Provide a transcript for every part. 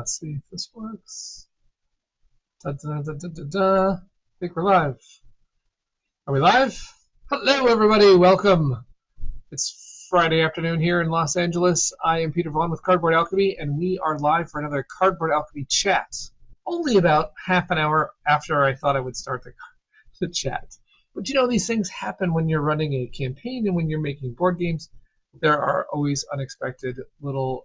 Let's see if this works. Da, da, da, da, da, da. I think we're live. Are we live? Hello, everybody. Welcome. It's Friday afternoon here in Los Angeles. I am Peter Vaughn with Cardboard Alchemy, and we are live for another Cardboard Alchemy chat. Only about half an hour after I thought I would start the chat. But you know, these things happen when you're running a campaign and when you're making board games. There are always unexpected little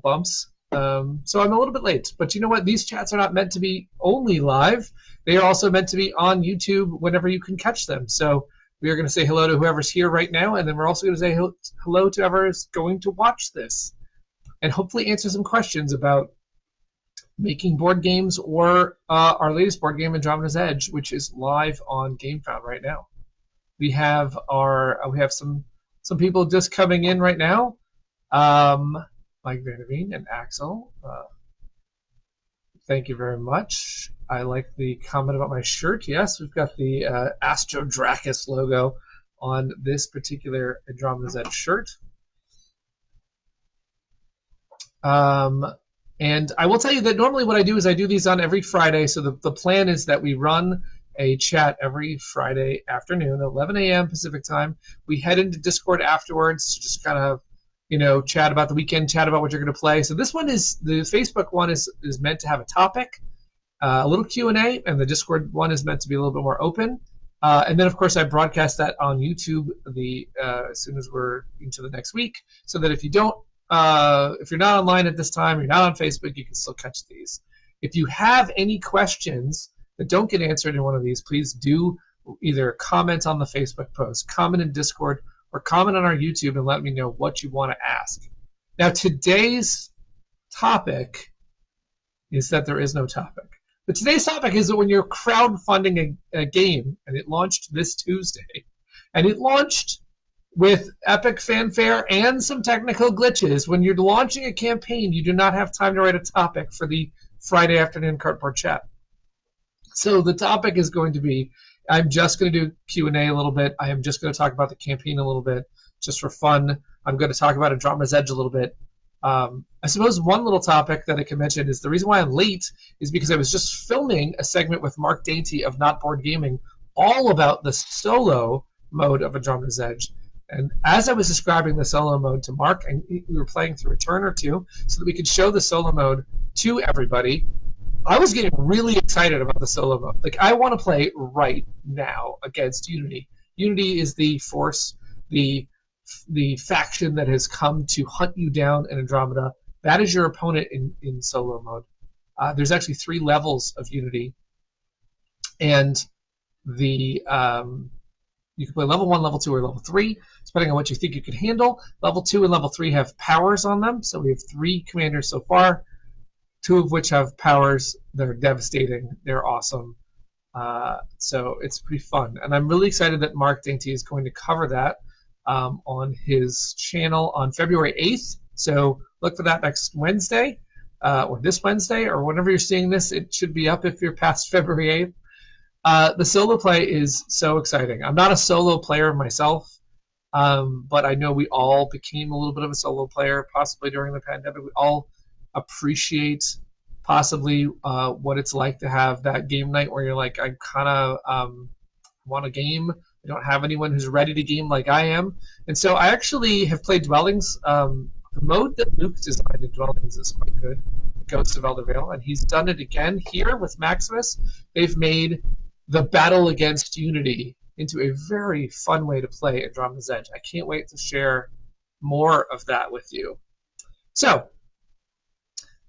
bumps. So I'm a little bit late. But you know what? These chats are not meant to be only live. They are also meant to be on YouTube whenever you can catch them. So we are going to say hello to whoever's here right now, and then we're also going to say hello to whoever's going to watch this, and hopefully answer some questions about making board games or our latest board game, Andromeda's Edge, which is live on GameFound right now. We have some people just coming in right now. Mike Vanderveen and Axel. Thank you very much. I like the comment about my shirt. Yes, we've got the Astro Dracus logo on this particular Andromeda's Edge shirt. And I will tell you that normally what I do is I do these on every Friday. So the plan is that we run a chat every Friday afternoon, 11 a.m. Pacific time. We head into Discord afterwards to just kind of, chat about the weekend, chat about what you're going to play. So this one is, the Facebook one is meant to have a topic, a little Q&A, and the Discord one is meant to be a little bit more open. And then, of course, I broadcast that on YouTube as soon as we're into the next week, so that if you're not online at this time, you're not on Facebook, you can still catch these. If you have any questions that don't get answered in one of these, please do either comment on the Facebook post, comment in Discord, or comment on our YouTube and let me know what you want to ask. Now, today's topic is that there is no topic. But today's topic is that when you're crowdfunding a game, and it launched this Tuesday, and it launched with epic fanfare and some technical glitches. When you're launching a campaign, you do not have time to write a topic for the Friday afternoon Cardboard chat. So the topic is going to be, I'm just going to do Q&A a little bit. I am just going to talk about the campaign a little bit, just for fun. I'm going to talk about Andromeda's Edge a little bit. I suppose one little topic that I can mention is the reason why I'm late is because I was just filming a segment with Mark Dainty of Not Board Gaming all about the solo mode of Andromeda's Edge. And as I was describing the solo mode to Mark, and we were playing through a turn or two so that we could show the solo mode to everybody, I was getting really excited about the solo mode. Like, I want to play right now against Unity. Unity is the force, the faction that has come to hunt you down in Andromeda. That is your opponent in solo mode. There's actually 3 levels of Unity. And you can play level 1, level 2, or level 3, depending on what you think you can handle. Level 2 and level 3 have powers on them, so we have 3 commanders so far, 2 of which have powers that are devastating. They're awesome. So it's pretty fun. And I'm really excited that Mark Dainty is going to cover that on his channel on February 8th. So look for that next Wednesday, or this Wednesday, or whenever you're seeing this. It should be up if you're past February 8th. The solo play is so exciting. I'm not a solo player myself, but I know we all became a little bit of a solo player, possibly during the pandemic. We all appreciate possibly what it's like to have that game night where you're like, I kind of want a game. I don't have anyone who's ready to game like I am. And so I actually have played Dwellings. The mode that Luke designed in Dwellings is quite good, Ghost of Elder Vale, and he's done it again here with Maximus. They've made the battle against Unity into a very fun way to play Andromeda's Edge. I can't wait to share more of that with you. So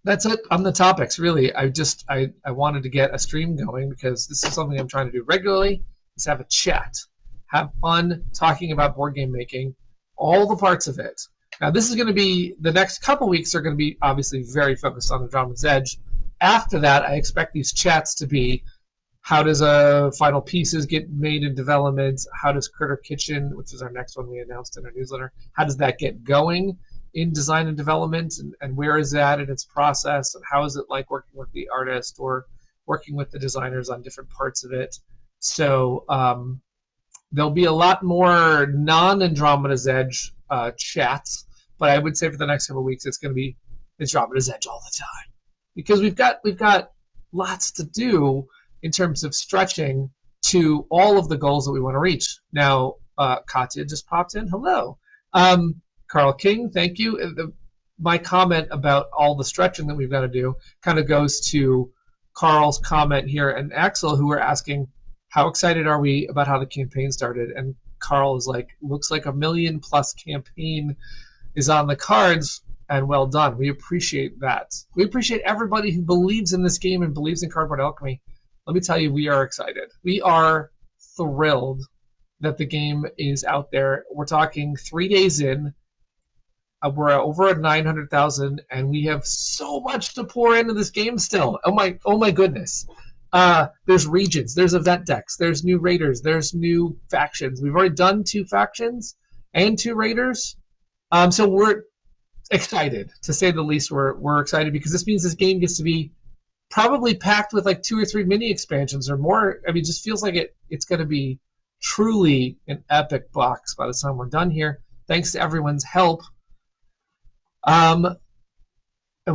that's it on the topics, really. I wanted to get a stream going because this is something I'm trying to do regularly, is have a chat. Have fun talking about board game making, all the parts of it. Now, this is going to be, the next couple weeks are going to be obviously very focused on Andromeda's Edge. After that, I expect these chats to be, how does Final Pieces get made in development? How does Critter Kitchen, which is our next one we announced in our newsletter, how does that get going in design and development? And where is that in its process? And how is it like working with the artist or working with the designers on different parts of it? So there'll be a lot more non-Andromeda's Edge chats, but I would say for the next couple of weeks it's going to be Andromeda's Edge all the time, because we've got lots to do in terms of stretching to all of the goals that we want to reach. Now, Katya just popped in. Hello. Carl King, thank you. My comment about all the stretching that we've got to do kind of goes to Carl's comment here and Axel, who were asking, how excited are we about how the campaign started? And Carl is like, looks like a 1 million+ campaign is on the cards, and well done. We appreciate that. We appreciate everybody who believes in this game and believes in Cardboard Alchemy. Let me tell you, we are excited. We are thrilled that the game is out there. We're talking 3 days in. We're over at 900,000, and we have so much to pour into this game still. Oh my goodness. There's regions, there's event decks, there's new raiders, there's new factions. We've already done 2 factions and 2 raiders. So we're excited, to say the least. We're excited because this means this game gets to be probably packed with like 2 or 3 mini expansions or more. I mean, it just feels like it's going to be truly an epic box by the time we're done here. Thanks to everyone's help. And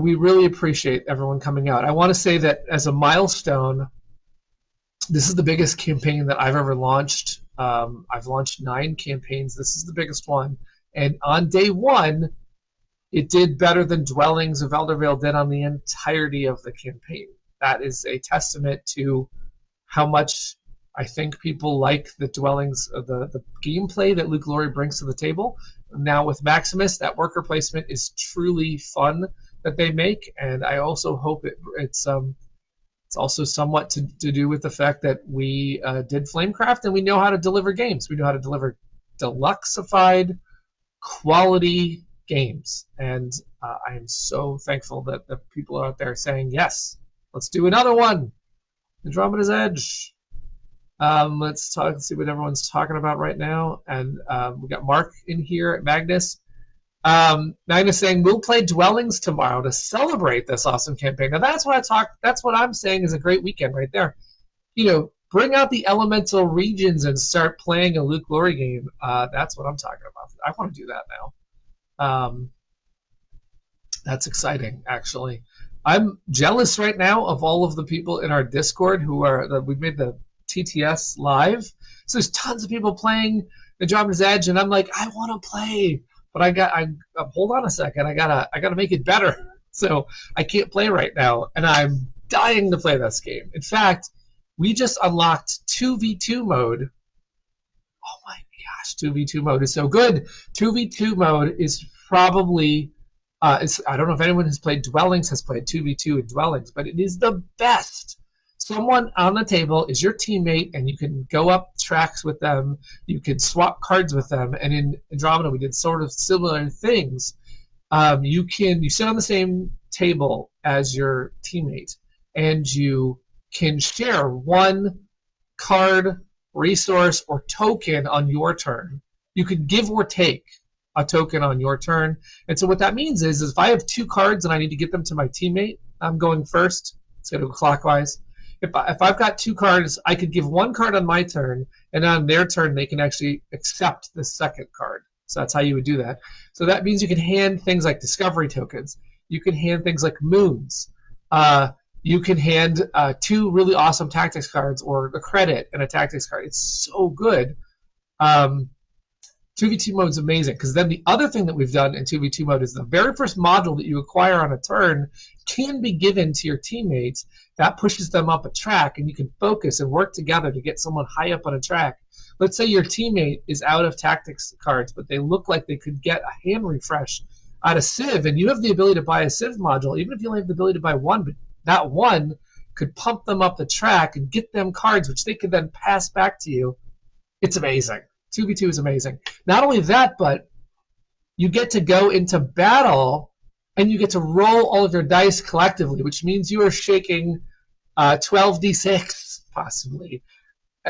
we really appreciate everyone coming out. I want to say that as a milestone, this is the biggest campaign that I've ever launched. I've launched 9 campaigns. This is the biggest one. And on day 1, it did better than Dwellings of Eldervale did on the entirety of the campaign. That is a testament to how much I think people like the Dwellings, the gameplay that Luke Laurie brings to the table. Now with Maximus, that worker placement is truly fun that they make, and I also hope it's also somewhat to do with the fact that we did Flamecraft and we know how to deliver games. We know how to deliver deluxeified quality games, and I am so thankful that the people out there saying, yes, let's do another one. Andromeda's Edge. Let's see what everyone's talking about right now. And we got Mark in here at Magnus. Magnus saying we'll play Dwellings tomorrow to celebrate this awesome campaign. Now that's what I'm saying is a great weekend right there. You know, bring out the elemental regions and start playing a Luke Laurie game. That's what I'm talking about. I want to do that now. That's exciting, actually. I'm jealous right now of all of the people in our Discord who we've made the TTS live. So there's tons of people playing Andromeda's Edge, and I'm like, I want to play, but I hold on a second, I gotta make it better. So I can't play right now, and I'm dying to play this game. In fact, we just unlocked 2v2 mode. Oh my gosh, 2v2 mode is so good. 2v2 mode is probably I don't know if anyone has played Dwellings, has played 2v2 in Dwellings, but it is the best. Someone on the table is your teammate, and you can go up tracks with them. You can swap cards with them. And in Andromeda, we did sort of similar things. You sit on the same table as your teammate, and you can share one card, resource, or token on your turn. You can give or take a token on your turn. And so what that means is if I have 2 cards and I need to get them to my teammate, I'm going first. It's going to go clockwise. If I've got 2 cards, I could give 1 card on my turn, and on their turn they can actually accept the second card. So that's how you would do that. So that means you can hand things like discovery tokens. You can hand things like moons. You can hand 2 really awesome tactics cards, or a credit and a tactics card. It's so good. 2v2 mode is amazing, because then the other thing that we've done in 2v2 mode is the very first module that you acquire on a turn can be given to your teammates. That pushes them up a track, and you can focus and work together to get someone high up on a track. Let's say your teammate is out of tactics cards, but they look like they could get a hand refresh out of Civ, and you have the ability to buy a Civ module, even if you only have the ability to buy one, but that one could pump them up the track and get them cards, which they could then pass back to you. It's amazing. 2v2 is amazing. Not only that, but you get to go into battle and you get to roll all of your dice collectively, which means you are shaking 12d6, possibly.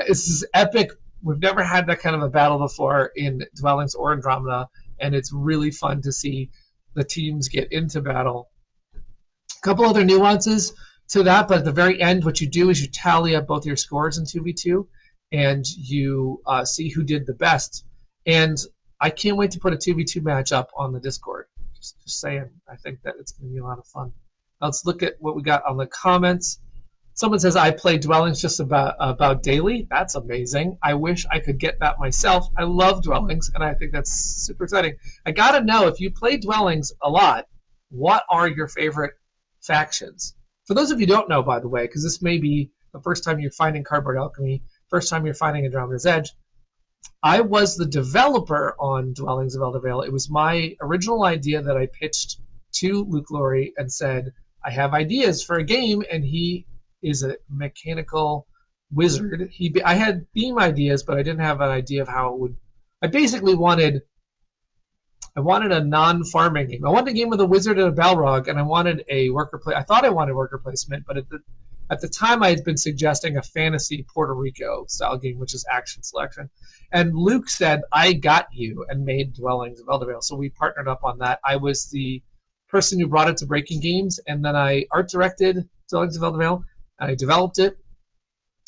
This is epic. We've never had that kind of a battle before in Dwellings or Andromeda, and it's really fun to see the teams get into battle. A couple other nuances to that, but at the very end, what you do is you tally up both your scores in 2v2, and you see who did the best. And I can't wait to put a 2v2 match up on the Discord. Just saying. I think that it's going to be a lot of fun. Let's look at what we got on the comments. Someone says, I play Dwellings just about daily. That's amazing. I wish I could get that myself. I love Dwellings, and I think that's super exciting. I got to know, if you play Dwellings a lot, what are your favorite factions? For those of you who don't know, by the way, because this may be the first time you're finding Cardboard Alchemy, first time you're finding Andromeda's Edge, I was the developer on Dwellings of Eldervale. It was my original idea that I pitched to Luke Laurie and said, I have ideas for a game, and he is a mechanical wizard. I had theme ideas, but I didn't have an idea of how it would. I basically wanted a non-farming game. I wanted a game with a wizard and a Balrog, and I wanted a worker I thought I wanted worker placement, but at the time I had been suggesting a fantasy Puerto Rico style game, which is action selection. And Luke said, I got you, and made Dwellings of Eldervale. So we partnered up on that. I was the person who brought it to Breaking Games, and then I art directed Dwellings of Eldervale. I developed it,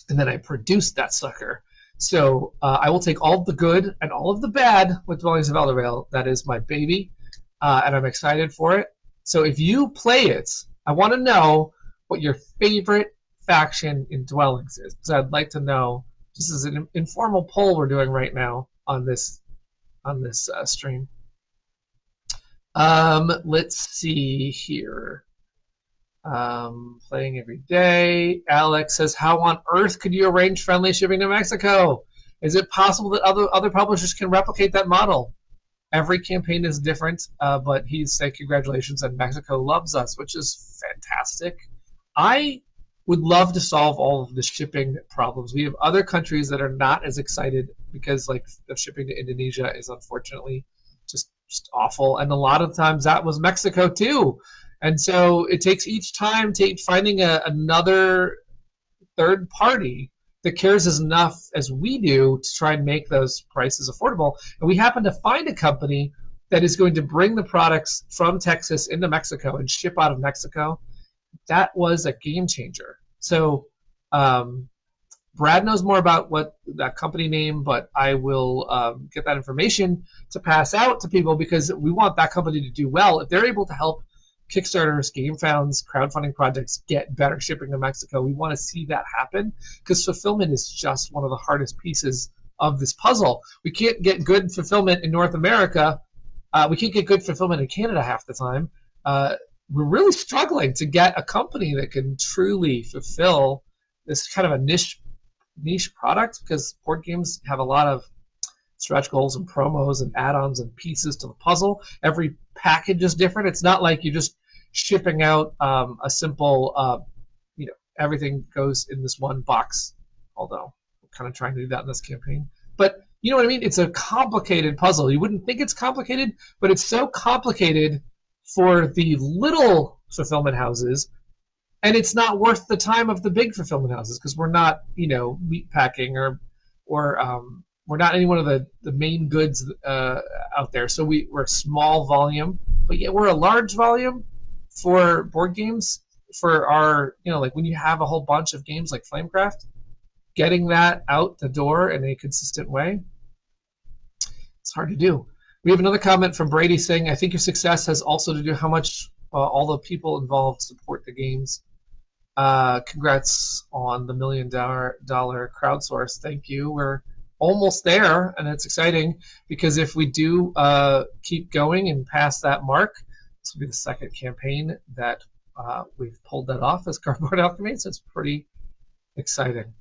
and then I produced that sucker. So I will take all of the good and all of the bad with Dwellings of Eldervale. That is my baby, and I'm excited for it. So if you play it, I want to know what your favorite faction in Dwellings is, because I'd like to know. This is an informal poll we're doing right now on this stream. Let's see here. Playing every day. Alex says, how on earth could you arrange friendly shipping to Mexico? Is it possible that other publishers can replicate that model? Every campaign is different, but he's saying congratulations, and Mexico loves us, which is fantastic. I would love to solve all of the shipping problems. We have other countries that are not as excited because, like, the shipping to Indonesia is unfortunately just awful, and a lot of times that was Mexico too. And so it takes each time finding another third party that cares as enough as we do to try and make those prices affordable. And we happen to find a company that is going to bring the products from Texas into Mexico and ship out of Mexico. That was a game changer. So Brad knows more about what that company name, but I will get that information to pass out to people, because we want that company to do well. If they're able to help Kickstarters, Game Founds, crowdfunding projects get better shipping to Mexico, we want to see that happen, because fulfillment is just one of the hardest pieces of this puzzle. We can't get good fulfillment in North America. We can't get good fulfillment in Canada half the time. We're really struggling to get a company that can truly fulfill this kind of a niche product, because board games have a lot of stretch goals and promos and add-ons and pieces to the puzzle. Every package is different. It's not like you're just shipping out a simple, everything goes in this one box, although we're kind of trying to do that in this campaign. But you know what I mean? It's a complicated puzzle. You wouldn't think it's complicated, but it's so complicated for the little fulfillment houses, and it's not worth the time of the big fulfillment houses, because we're not, meat packing or we're not any one of the main goods out there. So we're a small volume, but yet we're a large volume for board games. For our, like when you have a whole bunch of games like Flamecraft, getting that out the door in a consistent way, it's hard to do. We have another comment from Brady saying, I think your success has also to do how much all the people involved support the games. Congrats on the $1 million crowdsource. Thank you. We're almost there, and it's exciting, because if we do keep going and pass that mark, this will be the second campaign that we've pulled that off as Cardboard Alchemy, so it's pretty exciting.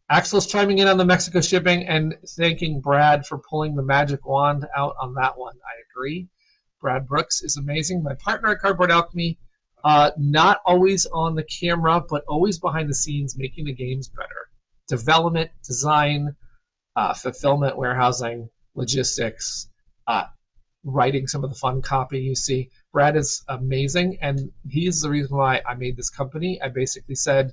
Axel's chiming in on the Mexico shipping and thanking Brad for pulling the magic wand out on that one. I agree. Brad Brooks is amazing. My partner at Cardboard Alchemy, not always on the camera, but always behind the scenes, making the games better. Development, design, fulfillment, warehousing, logistics, writing some of the fun copy you see. Brad is amazing, and he's the reason why I made this company. I basically said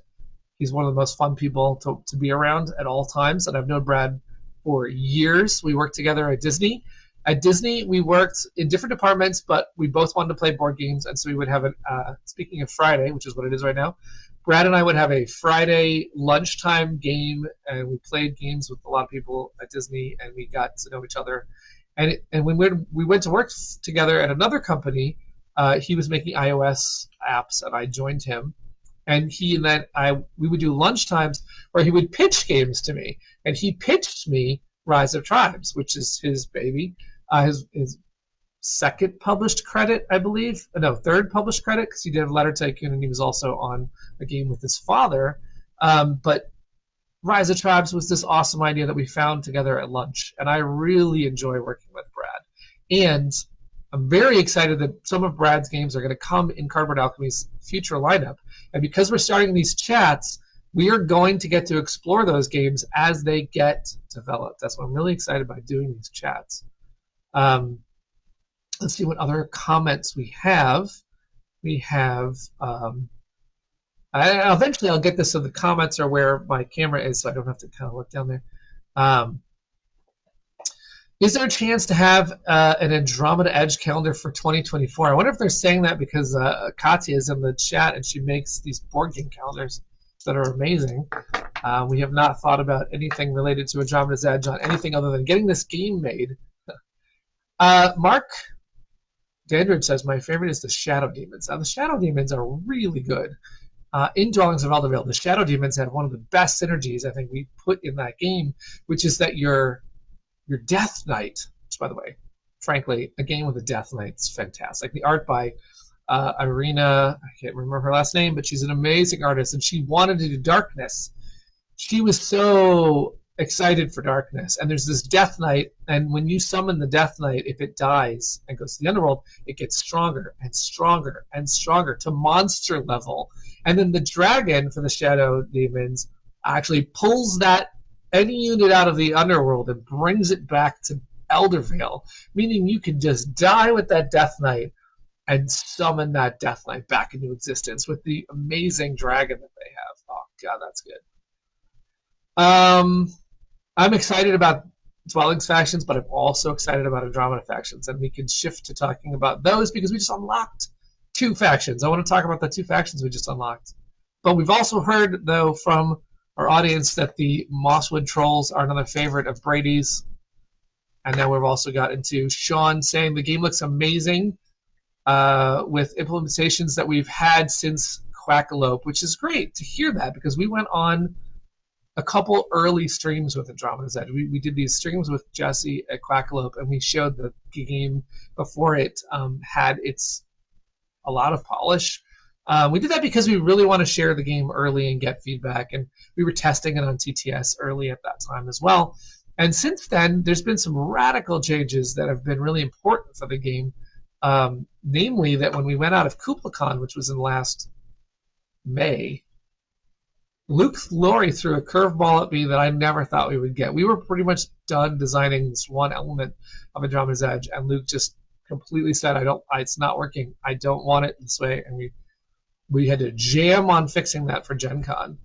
he's one of the most fun people to be around at all times, and I've known Brad for years. We worked together at Disney. At Disney, we worked in different departments, but we both wanted to play board games, and so we would have speaking of Friday, which is what it is right now, Brad and I would have a Friday lunchtime game, and we played games with a lot of people at Disney, and we got to know each other. And when we went to work together at another company, He was making iOS apps, and I joined him. And he and then we would do lunch times where he would pitch games to me, and he pitched me Rise of Tribes, which is his baby, his second published credit, I believe. No, third published credit, because he did Letter Tycoon, and he was also on a game with his father. But Rise of Tribes was this awesome idea that we found together at lunch, and I really enjoy working with Brad. And I'm very excited that some of Brad's games are going to come in Cardboard Alchemy's future lineup. And because we're starting these chats, we are going to get to explore those games as they get developed. That's what I'm really excited by doing these chats. Let's see what other comments we have. We have, eventually I'll get this so the comments are where my camera is, so I don't have to kind of look down there. Is there a chance to have an Andromeda Edge calendar for 2024? I wonder if they're saying that because Katya is in the chat and she makes these board game calendars that are amazing. We have not thought about anything related to Andromeda's Edge on anything other than getting this game made. Mark Dandridge says, my favorite is the Shadow Demons. Now, the Shadow Demons are really good. In Dwellings of Eldervale, the Shadow Demons have one of the best synergies I think we put in that game, which is that your Death Knight, which, by the way, frankly, a game with a Death Knight is fantastic. The art by Irina, I can't remember her last name, but she's an amazing artist, and she wanted to do Darkness. She was so excited for Darkness, and there's this Death Knight, and when you summon the Death Knight, if it dies and goes to the underworld, it gets stronger and stronger and stronger to monster level. And then the dragon for the Shadow Demons actually pulls that any unit out of the underworld and brings it back to Eldervale, meaning you can just die with that Death Knight and summon that Death Knight back into existence with the amazing dragon that they have. Oh god, that's good. I'm excited about Dwellings factions, but I'm also excited about Andromeda factions, and we can shift to talking about those because we just unlocked 2 factions. I want to talk about the 2 factions we just unlocked. But we've also heard, though, from our audience that the Mosswood Trolls are another favorite of Brady's. And now we've also got into Sean saying the game looks amazing with implementations that we've had since Quackalope, which is great to hear that because we went on a couple early streams with Andromeda's Edge. We did these streams with Jesse at Quackalope, and we showed the game before it had a lot of polish. We did that because we really want to share the game early and get feedback, and we were testing it on TTS early at that time as well. And since then, there's been some radical changes that have been really important for the game, namely that when we went out of KuplaCon, which was in last May, Luke Laurie threw a curveball at me that I never thought we would get. We were pretty much done designing this one element of Andromeda's Edge, and Luke just completely said, it's not working. I don't want it this way. And we had to jam on fixing that for Gen Con,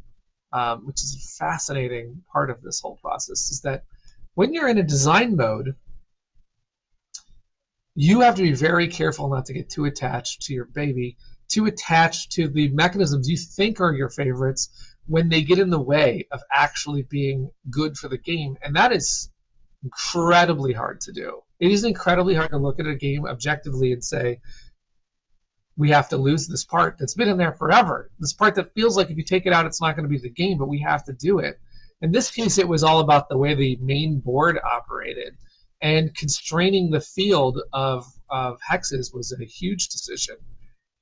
which is a fascinating part of this whole process, is that when you're in a design mode, you have to be very careful not to get too attached to your baby, too attached to the mechanisms you think are your favorites when they get in the way of actually being good for the game. And that is incredibly hard to do. It is incredibly hard to look at a game objectively and say, we have to lose this part that's been in there forever. This part that feels like if you take it out, it's not going to be the game, but we have to do it. In this case, it was all about the way the main board operated. And constraining the field of hexes was a huge decision.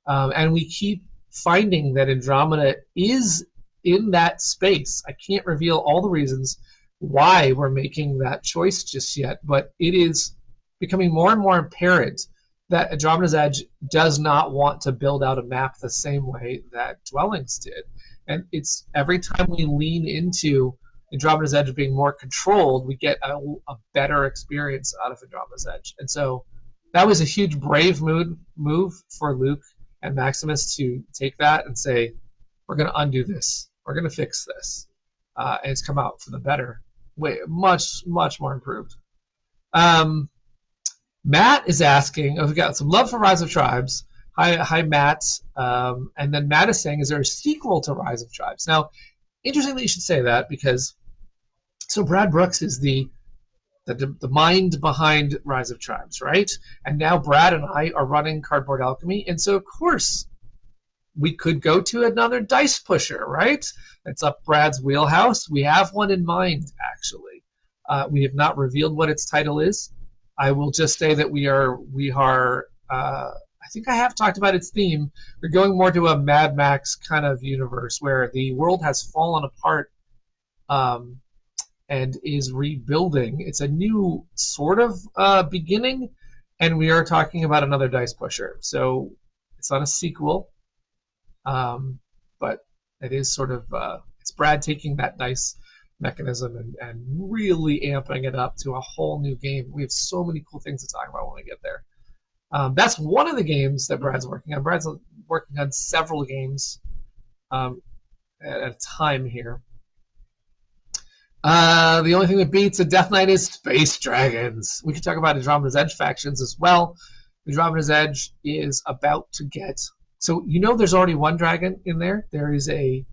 And we keep finding that Andromeda is in that space. I can't reveal all the reasons why we're making that choice just yet, but it is becoming more and more apparent that Andromeda's Edge does not want to build out a map the same way that Dwellings did. And it's every time we lean into Andromeda's Edge being more controlled, we get a better experience out of Andromeda's Edge. And so that was a huge brave move for Luke and Maximus to take that and say, we're going to undo this. We're going to fix this. And it's come out for the better. Much, much more improved. Matt is asking, we've got some love for Rise of Tribes. Hi, Matt. And then Matt is saying, is there a sequel to Rise of Tribes? Now, interesting that you should say that because, so Brad Brooks is the the mind behind Rise of Tribes, right? And now Brad and I are running Cardboard Alchemy, and so of course we could go to another dice pusher, right? It's up Brad's wheelhouse. We have one in mind, actually. We have not revealed what its title is. I will just say that we are. I think I have talked about its theme. We're going more to a Mad Max kind of universe where the world has fallen apart and is rebuilding. It's a new sort of beginning, and we are talking about another dice pusher. So it's not a sequel, but it is sort of it's Brad taking that dice mechanism and really amping it up to a whole new game. We have so many cool things to talk about when we get there. That's one of the games that Brad's working on. Brad's working on several games at a time here. The only thing that beats a Death Knight is Space Dragons. We could talk about Andromeda's Edge factions as well. Andromeda's Edge is about to get... So you know there's already one dragon in there. There is a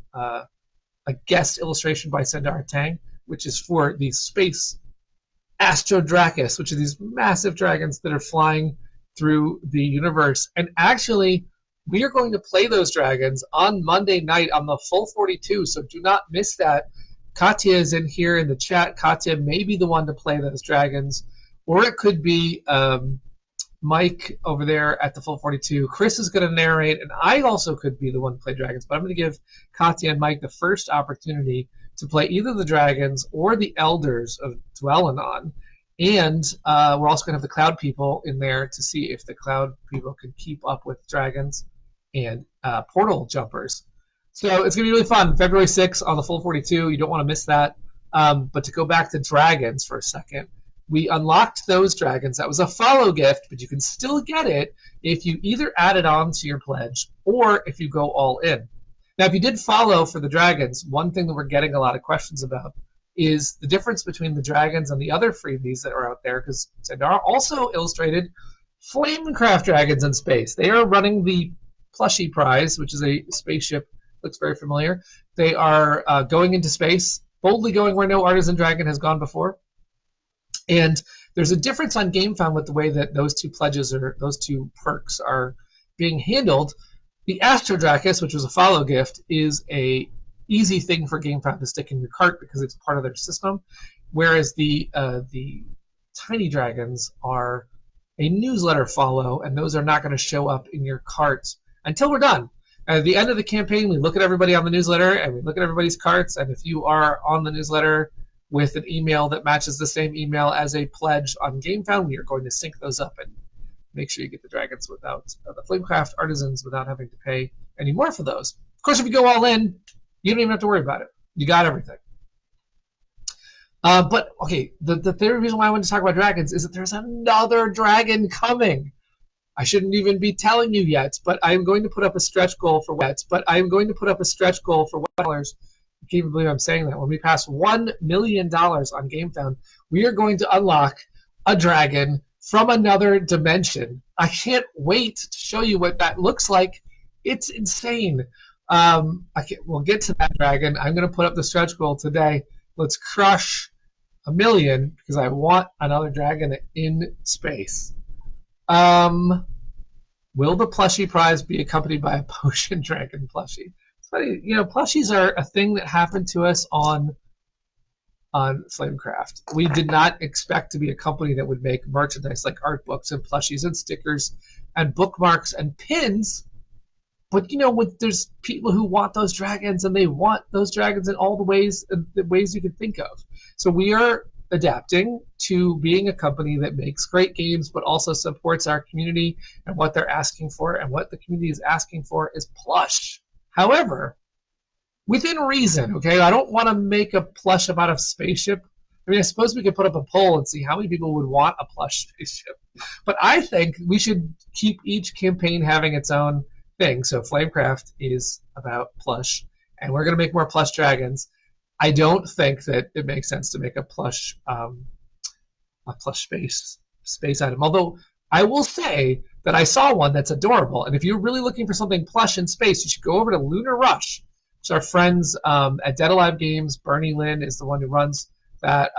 guest illustration by Sendar Tang, which is for the Space Astrodracus, which are these massive dragons that are flying through the universe. And actually, we are going to play those dragons on Monday night on the full 42, so do not miss that. Katya is in here in the chat. Katya may be the one to play those dragons, or it could be Mike over there at the full 42. Chris is going to narrate, and I also could be the one to play dragons, but I'm going to give Katya and Mike the first opportunity to play either the dragons or the elders of Dwellinon. And we're also going to have the Cloud people in there to see if the Cloud people can keep up with dragons and portal jumpers. So it's going to be really fun. February 6th on the full 42. You don't want to miss that. But to go back to dragons for a second, we unlocked those dragons. That was a follow gift, but you can still get it if you either add it on to your pledge or if you go all in. Now, if you did follow for the dragons, one thing that we're getting a lot of questions about is the difference between the dragons and the other freebies that are out there, because Sendar also illustrated Flamecraft dragons in space. They are running the Plushie prize, which is a spaceship. Looks very familiar. They are going into space, boldly going where no artisan dragon has gone before. And there's a difference on GameFound with the way that those two pledges or those two perks are being handled. The Astrodracus, which was a follow gift, is a easy thing for GameFound to stick in your cart because it's part of their system, whereas the tiny dragons are a newsletter follow, and those are not going to show up in your cart until we're done. At the end of the campaign, we look at everybody on the newsletter, and we look at everybody's carts, and if you are on the newsletter with an email that matches the same email as a pledge on GameFound, we are going to sync those up and make sure you get the dragons without the Flamecraft artisans without having to pay any more for those. Of course, if you go all in, you don't even have to worry about it. You got everything. But, okay, the third reason why I wanted to talk about dragons is that there's another dragon coming. I shouldn't even be telling you yet, but I am going to put up a stretch goal for wets. But I am going to put up a stretch goal for dollars. I can't even believe I'm saying that. When we pass $1 million on GameFound, we are going to unlock a dragon from another dimension. I can't wait to show you what that looks like. It's insane. We'll get to that dragon. I'm going to put up the stretch goal today. Let's crush $1 million because I want another dragon in space. Will the plushie prize be accompanied by a potion dragon plushie? It's funny, plushies are a thing that happened to us on Flamecraft. We did not expect to be a company that would make merchandise like art books and plushies and stickers and bookmarks and pins. But there's people who want those dragons, and they want those dragons in all the ways you can think of. So we are adapting to being a company that makes great games, but also supports our community and what they're asking for. And what the community is asking for is plush. However, within reason, okay? I don't want to make a plush about a spaceship. I mean, I suppose we could put up a poll and see how many people would want a plush spaceship. But I think we should keep each campaign having its own thing. So Flamecraft is about plush, and we're going to make more plush dragons. I don't think that it makes sense to make a plush space item. Although I will say that I saw one that's adorable, and if you're really looking for something plush in space, you should go over to Lunar Rush. It's our friends at Dead Alive Games. Bernie Lynn is the one who runs that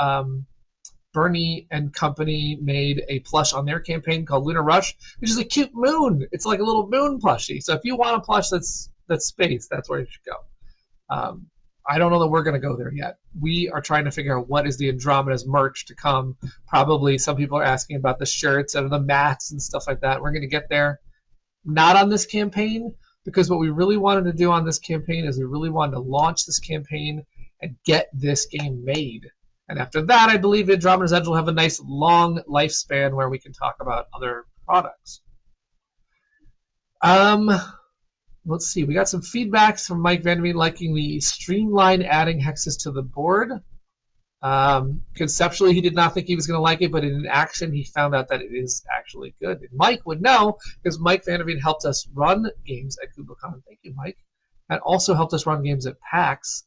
Bernie and company made a plush on their campaign called Lunar Rush, which is a cute moon. It's like a little moon plushie. So if you want a plush that's space, that's where you should go. I don't know that we're going to go there yet. We are trying to figure out what is the Andromeda's merch to come. Probably some people are asking about the shirts and the mats and stuff like that. We're going to get there. Not on this campaign, because what we really wanted to do on this campaign is we really wanted to launch this campaign and get this game made. And after that, I believe Andromeda's Edge will have a nice long lifespan where we can talk about other products. Let's see. We got some feedbacks from Mike Vandermeer liking the streamline adding hexes to the board. Conceptually, he did not think he was going to like it, but in action, he found out that it is actually good. And Mike would know, because Mike Vandermeer helped us run games at KuboCon. Thank you, Mike. And also helped us run games at PAX.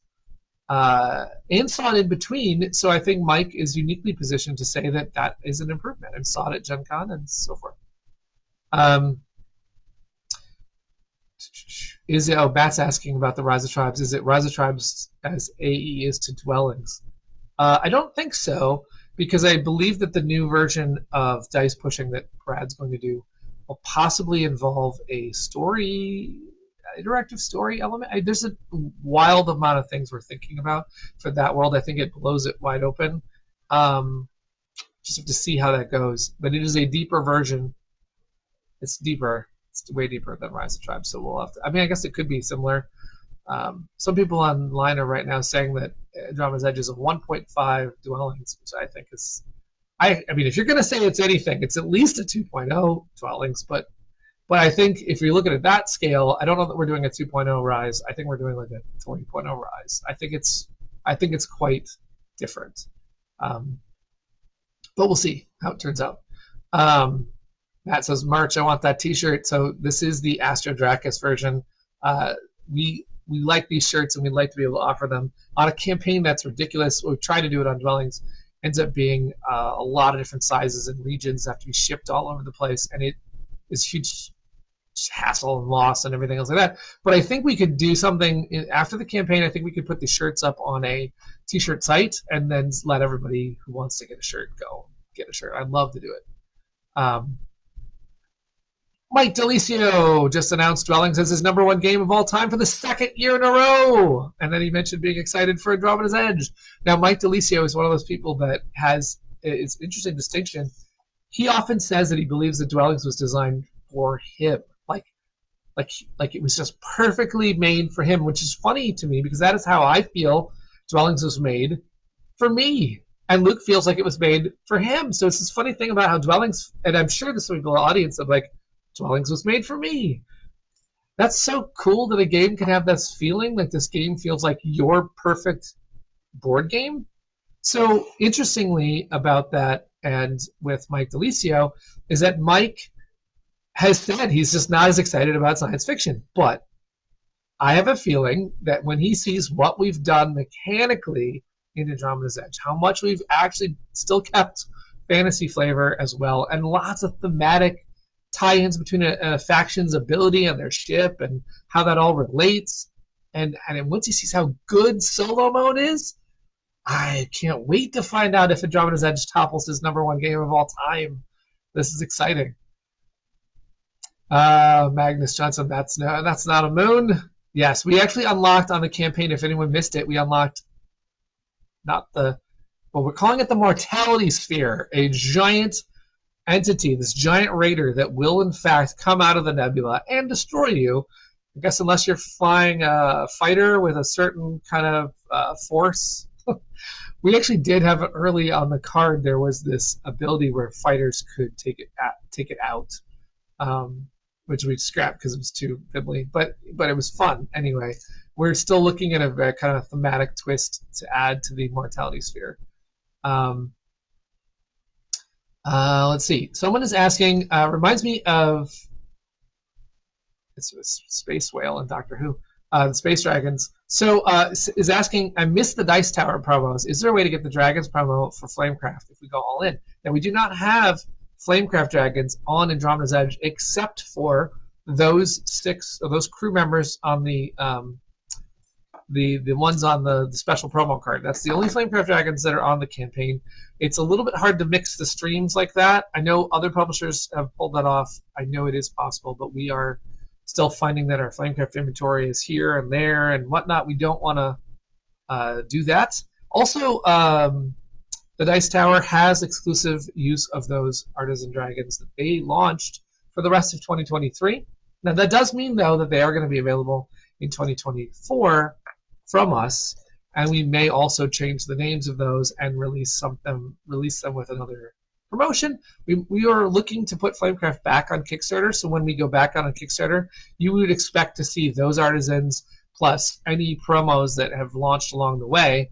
And saw it in between, so I think Mike is uniquely positioned to say that that is an improvement, and saw it at Gen Con and so forth. Matt's asking about the Rise of Tribes. Is it Rise of Tribes as AE is to Dwellings? I don't think so, because I believe that the new version of dice pushing that Brad's going to do will possibly involve a interactive story element. There's a wild amount of things we're thinking about for that world. I think it blows it wide open. Just have to see how that goes. But it is a deeper version. It's deeper. It's way deeper than Rise of Tribes, so we'll have to. I mean, I guess it could be similar. Some people online are right now saying that Andromeda's Edge is a 1.5 Dwellings, which I think is. I mean, if you're going to say it's anything, it's at least a 2.0 Dwellings. But I think if you're looking at that scale, I don't know that we're doing a 2.0 Rise. I think we're doing like a 3.0 Rise. I think it's quite different. But we'll see how it turns out. Matt says, March, I want that t-shirt. So this is the Astro Dracus version. We like these shirts, and we'd like to be able to offer them on a campaign that's ridiculous. We've tried to do it on Dwellings. Ends up being a lot of different sizes and regions have to be shipped all over the place, and it is huge hassle and loss and everything else like that. But I think we could do something after the campaign. I think we could put the shirts up on a t-shirt site and then let everybody who wants to get a shirt go get a shirt. I'd love to do it. Mike Delicio just announced Dwellings as his #1 game of all time for the 2nd year in a row. And then he mentioned being excited for Andromeda's Edge. Now, Mike Delicio is one of those people that has it's an interesting distinction. He often says that he believes that Dwellings was designed for him. Like it was just perfectly made for him, which is funny to me because that is how I feel Dwellings was made for me. And Luke feels like it was made for him. So it's this funny thing about how Dwellings, and I'm sure this will be the audience of like, Dwellings was made for me. That's so cool that a game can have this feeling, like this game feels like your perfect board game. So interestingly about that, and with Mike Delicio, is that Mike has said he's just not as excited about science fiction. But I have a feeling that when he sees what we've done mechanically in Andromeda's Edge, how much we've actually still kept fantasy flavor as well, and lots of thematic tie-ins between a faction's ability and their ship and how that all relates. And once he sees how good solo mode is, I can't wait to find out if Andromeda's Edge topples his #1 game of all time. This is exciting. Magnus Johnson, that's not a moon. Yes, we actually unlocked on the campaign, if anyone missed it, we unlocked we're calling it the Mortality Sphere, a giant entity, this giant raider that will in fact come out of the nebula and destroy you. I guess unless you're flying a fighter with a certain kind of force. We actually did have it early on the card. There was this ability where fighters could take it out, which we scrapped because it was too fiddly. But it was fun anyway. We're still looking at a kind of thematic twist to add to the Mortality Sphere. Let's see. Someone is asking, reminds me of it's a Space Whale and Doctor Who, the Space Dragons. So is asking, I missed the Dice Tower promos. Is there a way to get the Dragons promo for Flamecraft if we go all in? Now, we do not have Flamecraft Dragons on Andromeda's Edge except for those 6 of those crew members on the the ones on the special promo card. That's the only Flamecraft dragons that are on the campaign. It's a little bit hard to mix the streams like that. I know other publishers have pulled that off. I know it is possible, but we are still finding that our Flamecraft inventory is here and there and whatnot. We don't want to do that. Also, the Dice Tower has exclusive use of those Artisan Dragons that they launched for the rest of 2023. Now, that does mean, though, that they are going to be available in 2024 from us, and we may also change the names of those and release them with another promotion. We are looking to put Flamecraft back on Kickstarter, so when we go back on a Kickstarter, you would expect to see those Artisans plus any promos that have launched along the way.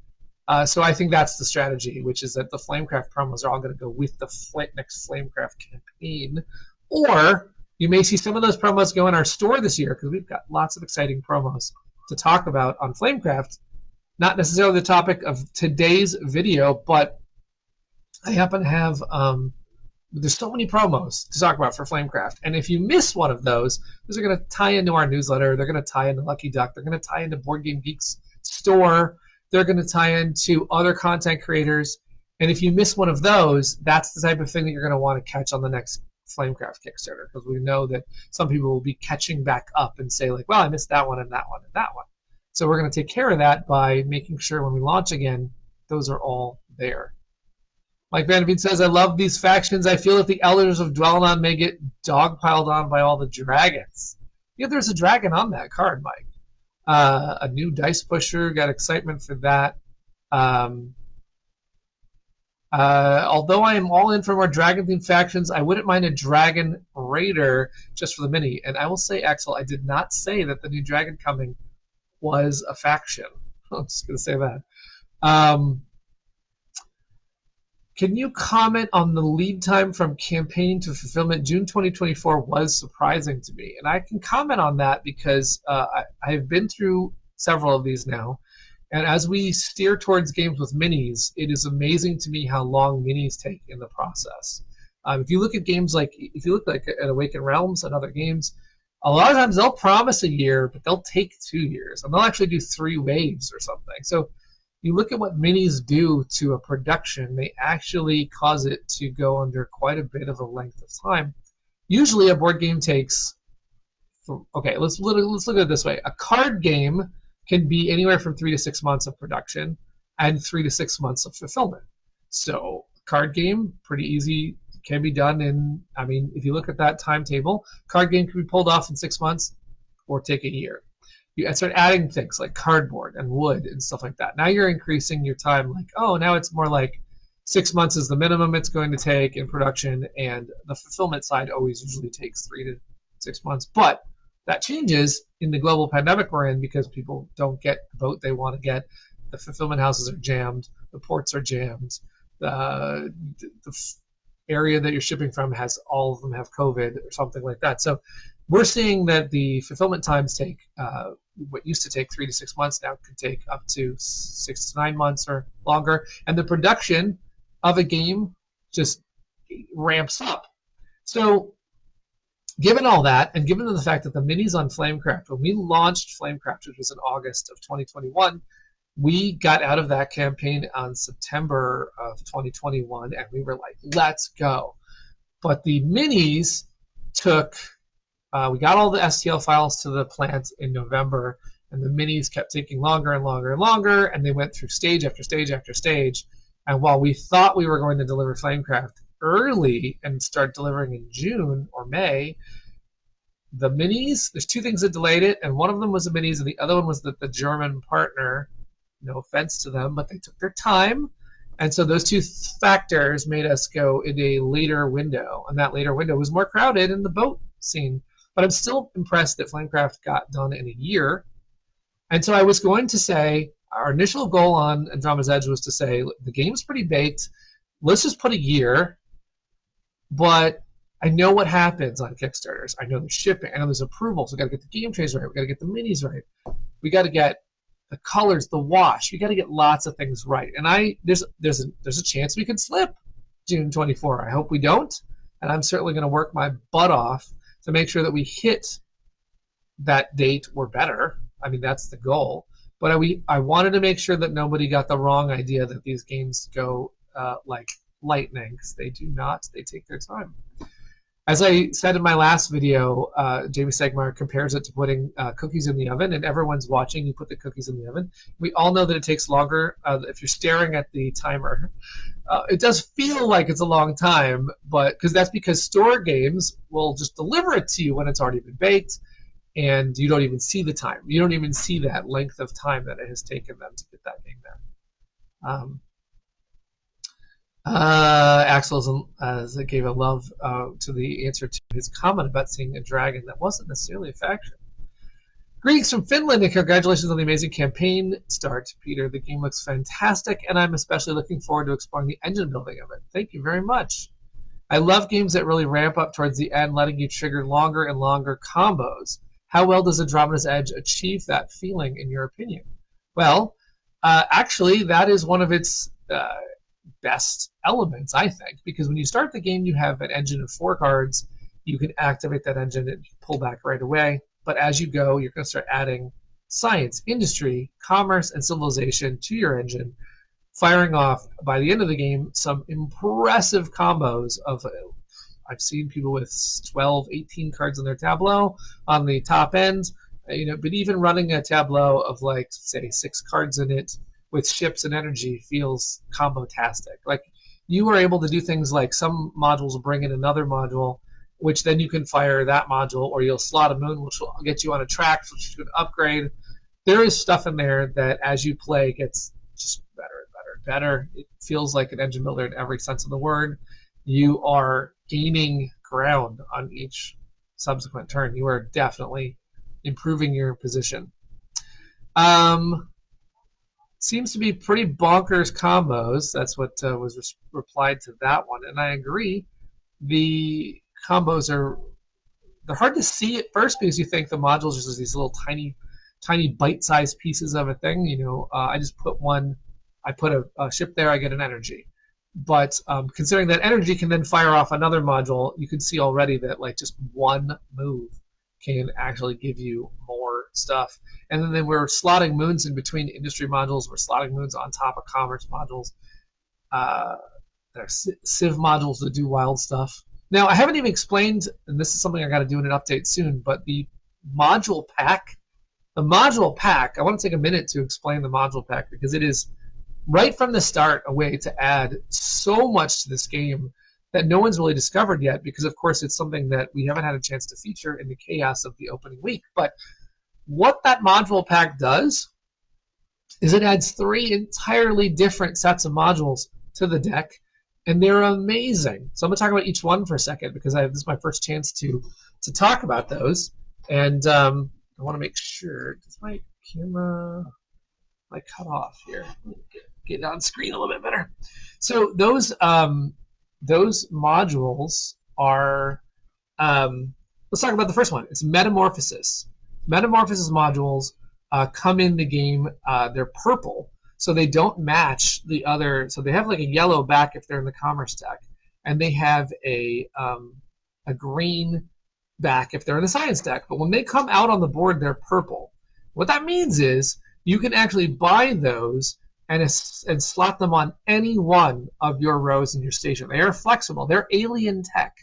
So I think that's the strategy, which is that the Flamecraft promos are all going to go with the next Flamecraft campaign. Or you may see some of those promos go in our store this year, because we've got lots of exciting promos to talk about on Flamecraft. Not necessarily the topic of today's video, but I happen to have, there's so many promos to talk about for Flamecraft. And if you miss one of those are going to tie into our newsletter. They're going to tie into Lucky Duck. They're going to tie into Board Game Geek's store. They're going to tie into other content creators. And if you miss one of those, that's the type of thing that you're going to want to catch on the next Flamecraft Kickstarter, because we know that some people will be catching back up and say, like, well, I missed that one and that one and that one. So we're going to take care of that by making sure when we launch again, those are all there. Mike Vanderveen says, I love these factions. I feel that the Elders of Dwellon may get dogpiled on by all the dragons. Yeah, there's a dragon on that card, Mike. A new dice pusher, got excitement for that. Although I am all in for more dragon-themed factions, I wouldn't mind a dragon raider just for the mini. And I will say, Axel, I did not say that the new dragon coming was a faction. I'm just going to say that. Can you comment on the lead time from campaign to fulfillment? June 2024 was surprising to me. And I can comment on that because I've been through several of these now. And as we steer towards games with minis, it is amazing to me how long minis take in the process. If you look at games at Awakened Realms and other games, a lot of times they'll promise a year, but they'll take 2 years. And they'll actually do 3 waves or something. So you look at what minis do to a production, they actually cause it to go under quite a bit of a length of time. Usually a board game takes, okay, let's look at it this way. A card game can be anywhere from 3 to 6 months of production and 3 to 6 months of fulfillment. So card game, pretty easy, can be done in, I mean, if you look at that timetable, card game can be pulled off in 6 months or take a year. You start adding things like cardboard and wood and stuff like that. Now you're increasing your time, like, oh, now it's more like 6 months is the minimum it's going to take in production, and the fulfillment side always usually takes 3 to 6 months. But that changes in the global pandemic we're in because people don't get the boat they want to get. The fulfillment houses are jammed. The ports are jammed. The area that you're shipping from has all of them have COVID or something like that. So we're seeing that the fulfillment times take what used to take 3 to 6 months now can take up to 6 to 9 months or longer. And the production of a game just ramps up. So given all that, and given the fact that the minis on Flamecraft, when we launched Flamecraft, which was in August of 2021, we got out of that campaign on September of 2021, and we were like, let's go. But the minis took, we got all the STL files to the plant in November, and the minis kept taking longer and longer and longer, and they went through stage after stage after stage. And while we thought we were going to deliver Flamecraft early and start delivering in June or May, the minis, there's 2 things that delayed it, and one of them was the minis, and the other one was that the German partner, no offense to them, but they took their time, and so those 2 factors made us go in a later window, and that later window was more crowded in the boat scene. But I'm still impressed that Flamecraft got done in a year, and so I was going to say, our initial goal on Andromeda's Edge was to say, the game's pretty baked, let's just put a year. But I know what happens on Kickstarters. I know there's shipping. I know there's approvals. We got to get the game trays right. We got to get the minis right. We got to get the colors, the wash. We got to get lots of things right. And there's a chance we could slip June 24. I hope we don't. And I'm certainly going to work my butt off to make sure that we hit that date or better. I mean, that's the goal. But I wanted to make sure that nobody got the wrong idea that these games go like lightning, because they do not. They take their time. As I said in my last video, Jamie Segmar compares it to putting cookies in the oven, and everyone's watching you put the cookies in the oven. We all know that it takes longer if you're staring at the timer. It does feel like it's a long time, but that's because store games will just deliver it to you when it's already been baked, and you don't even see the time. You don't even see that length of time that it has taken them to get that game there. Axel gave a love to the answer to his comment about seeing a dragon that wasn't necessarily a faction. Greetings from Finland, and congratulations on the amazing campaign start, Peter. The game looks fantastic, and I'm especially looking forward to exploring the engine building of it. Thank you very much. I love games that really ramp up towards the end, letting you trigger longer and longer combos. How well does Andromeda's Edge achieve that feeling, in your opinion? Well, actually, that is one of its best elements, I think, because when you start the game, you have an engine of 4 cards. You can activate that engine and pull back right away. But as you go, you're going to start adding science, industry, commerce, and civilization to your engine, firing off, by the end of the game, some impressive combos of I've seen people with 12, 18 cards on their tableau on the top end, but even running a tableau of, like, say, 6 cards in it with ships and energy feels combo-tastic. Like, you are able to do things like some modules will bring in another module, which then you can fire that module, or you'll slot a moon, which will get you on a track, which you can upgrade. There is stuff in there that, as you play, gets just better and better and better. It feels like an engine builder in every sense of the word. You are gaining ground on each subsequent turn. You are definitely improving your position. Seems to be pretty bonkers combos. That's what was replied to that one, and I agree. The combos they're hard to see at first because you think the modules are just these little tiny bite-sized pieces of a thing. I just put I put a ship there, I get an energy. But considering that energy can then fire off another module, you can see already that, like, just one move can actually give you more stuff. And then we're slotting moons in between industry modules. We're slotting moons on top of commerce modules. There's Civ modules that do wild stuff. Now, I haven't even explained, and this is something I got to do in an update soon, but the module pack, I want to take a minute to explain the module pack, because it is, right from the start, a way to add so much to this game that no one's really discovered yet, because, of course, it's something that we haven't had a chance to feature in the chaos of the opening week. But what that module pack does is it adds 3 entirely different sets of modules to the deck, and they're amazing. So I'm going to talk about each one for a second, because this is my first chance to talk about those. And I want to make sure, does my camera cut off here? Get it on screen a little bit better. So those modules are, let's talk about the first one. It's Metamorphosis. Metamorphosis modules come in the game. They're purple, so they don't match the other. So they have like a yellow back if they're in the commerce deck, and they have a green back if they're in the science deck. But when they come out on the board, they're purple. What that means is you can actually buy those and slot them on any one of your rows in your station. They are flexible. They're alien tech.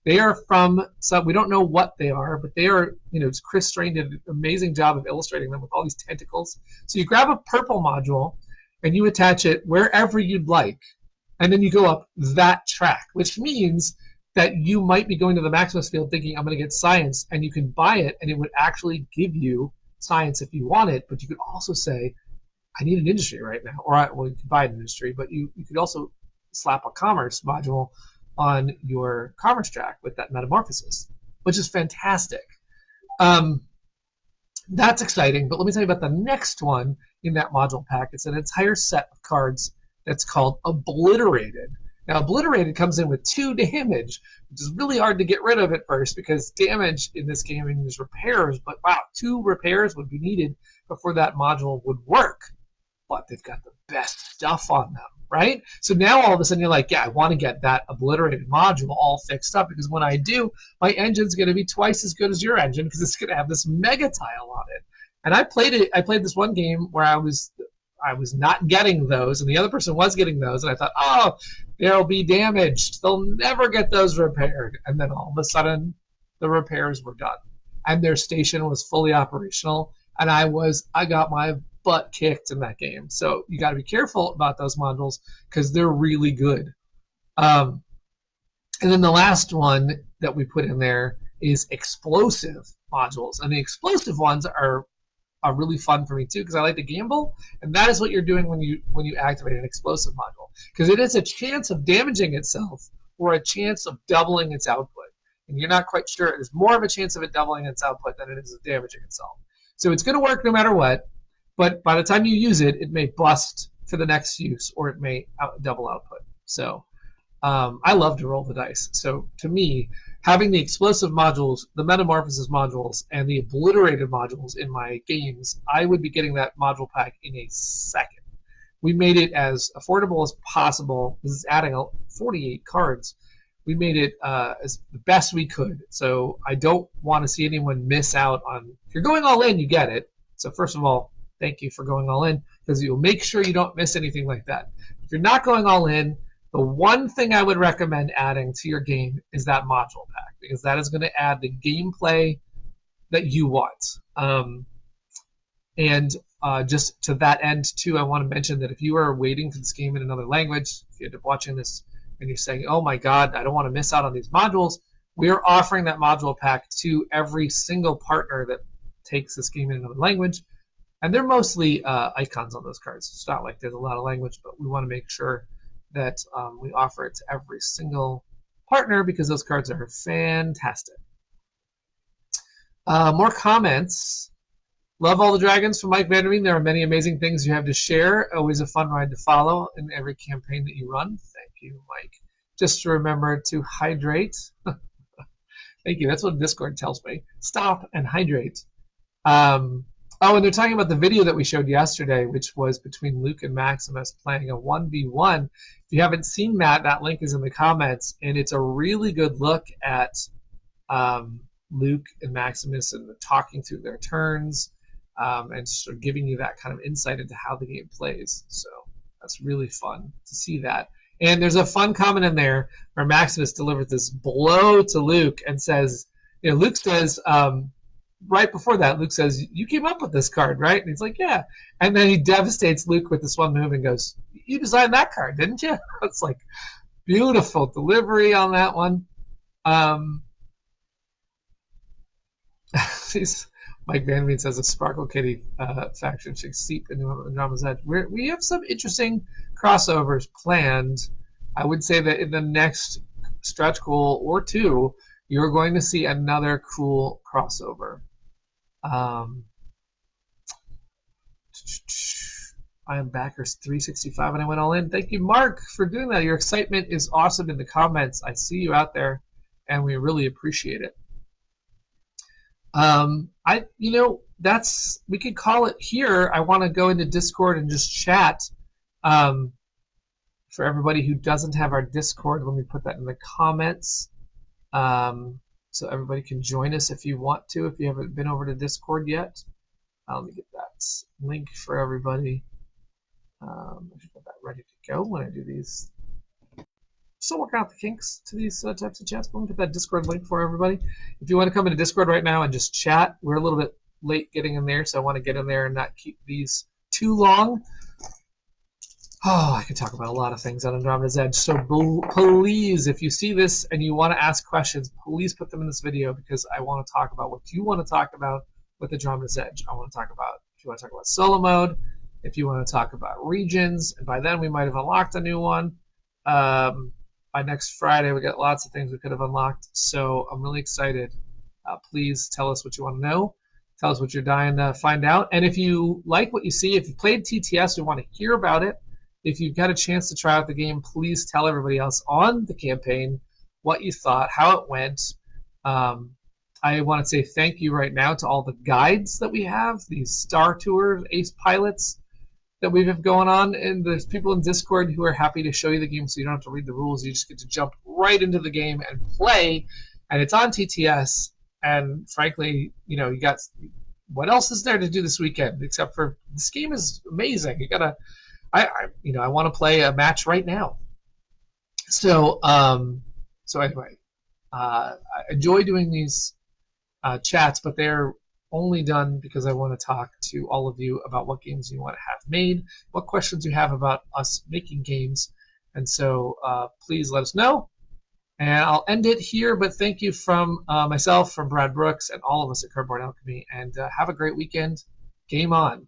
They are from we don't know what they are, but they are, Chris Strain did an amazing job of illustrating them with all these tentacles. So you grab a purple module and you attach it wherever you'd like, and then you go up that track, which means that you might be going to the Maximus field thinking, I'm going to get science, and you can buy it, and it would actually give you science if you want it, but you could also say, I need an industry right now, or you could buy an industry, but you could also slap a commerce module on your commerce track with that Metamorphosis, which is fantastic. That's exciting, but let me tell you about the next one in that module pack. It's an entire set of cards that's called Obliterated. Now, Obliterated comes in with 2 damage, which is really hard to get rid of at first, because damage in this game is repairs, but wow, 2 repairs would be needed before that module would work. But they've got the best stuff on them, right? So now all of a sudden you're like, yeah, I want to get that Obliterated module all fixed up, because when I do, my engine's going to be twice as good as your engine, because it's going to have this mega tile on it. And I played it. I played this one game where I was not getting those, and the other person was getting those, and I thought, oh, they'll be damaged. They'll never get those repaired. And then all of a sudden, the repairs were done, and their station was fully operational, and I got my butt kicked in that game. So you got to be careful about those modules because they're really good. And then the last one that we put in there is explosive modules, and the explosive ones are really fun for me too because I like to gamble, and that is what you're doing when you activate an explosive module, because it is a chance of damaging itself or a chance of doubling its output, and you're not quite sure. There's more of a chance of it doubling its output than it is of damaging itself. So it's going to work no matter what, but by the time you use it, it may bust for the next use, or it may double output. So I love to roll the dice. So to me, having the explosive modules, the metamorphosis modules, and the obliterated modules in my games, I would be getting that module pack in a second. We made it as affordable as possible. This is adding 48 cards. We made it as the best we could. So I don't want to see anyone miss out on. If you're going all in, you get it. So first of all, thank you for going all in, because you'll make sure you don't miss anything like that. If you're not going all in, the one thing I would recommend adding to your game is that module pack, because that is going to add the gameplay that you want. Just to that end, too, I want to mention that if you are waiting for this game in another language, if you end up watching this and you're saying, oh my God, I don't want to miss out on these modules, we're offering that module pack to every single partner that takes this game in another language. And they're mostly icons on those cards. It's not like there's a lot of language, but we want to make sure that we offer it to every single partner because those cards are fantastic. More comments. Love all the dragons from Mike Vanderveen. There are many amazing things you have to share. Always a fun ride to follow in every campaign that you run. Thank you, Mike. Just to remember to hydrate. Thank you. That's what Discord tells me. Stop and hydrate. Oh, and they're talking about the video that we showed yesterday, which was between Luke and Maximus playing a 1v1. If you haven't seen that link is in the comments, and it's a really good look at Luke and Maximus and talking through their turns and sort of giving you that kind of insight into how the game plays. So that's really fun to see that. And there's a fun comment in there where Maximus delivers this blow to Luke and says, Luke says, right before that, Luke says, you came up with this card, right? And he's like, yeah. And then he devastates Luke with this one move and goes, you designed that card, didn't you? It's like beautiful delivery on that one. Mike Van Veen says a Sparkle Kitty faction should seep into Andromeda's Edge. We have some interesting crossovers planned. I would say that in the next stretch goal or two, you're going to see another cool crossover. I am backers 365 and I went all in. Thank you, Mark, for doing that. Your excitement is awesome in the comments. I see you out there, and we really appreciate it. We could call it here. I want to go into Discord and just chat. For everybody who doesn't have our Discord, let me put that in the comments. So everybody can join us if you want to, if you haven't been over to Discord yet. Let me get that link for everybody. I should get that ready to go when I do these. Still working out the kinks to these types of chats. Let me get that Discord link for everybody. If you want to come into Discord right now and just chat, we're a little bit late getting in there, so I want to get in there and not keep these too long. Oh, I could talk about a lot of things on Andromeda's Edge, so please, if you see this and you want to ask questions, please put them in this video because I want to talk about what you want to talk about with Andromeda's Edge. I want to talk about, if you want to talk about solo mode, if you want to talk about regions, and by then we might have unlocked a new one. By next Friday, we got lots of things we could have unlocked, so I'm really excited. Please tell us what you want to know. Tell us what you're dying to find out. And if you like what you see, if you played TTS, we want to hear about it. If you've got a chance to try out the game, please tell everybody else on the campaign what you thought, how it went. I want to say thank you right now to all the guides that we have, these Star Tour Ace Pilots that we have going on, and there's people in Discord who are happy to show you the game so you don't have to read the rules. You just get to jump right into the game and play, and it's on TTS. And frankly, you got what else is there to do this weekend except for this game is amazing. You gotta, I want to play a match right now. So, so anyway, I enjoy doing these chats, but they're only done because I want to talk to all of you about what games you want to have made, what questions you have about us making games, and so please let us know. And I'll end it here, but thank you from myself, from Brad Brooks, and all of us at Cardboard Alchemy, and have a great weekend. Game on.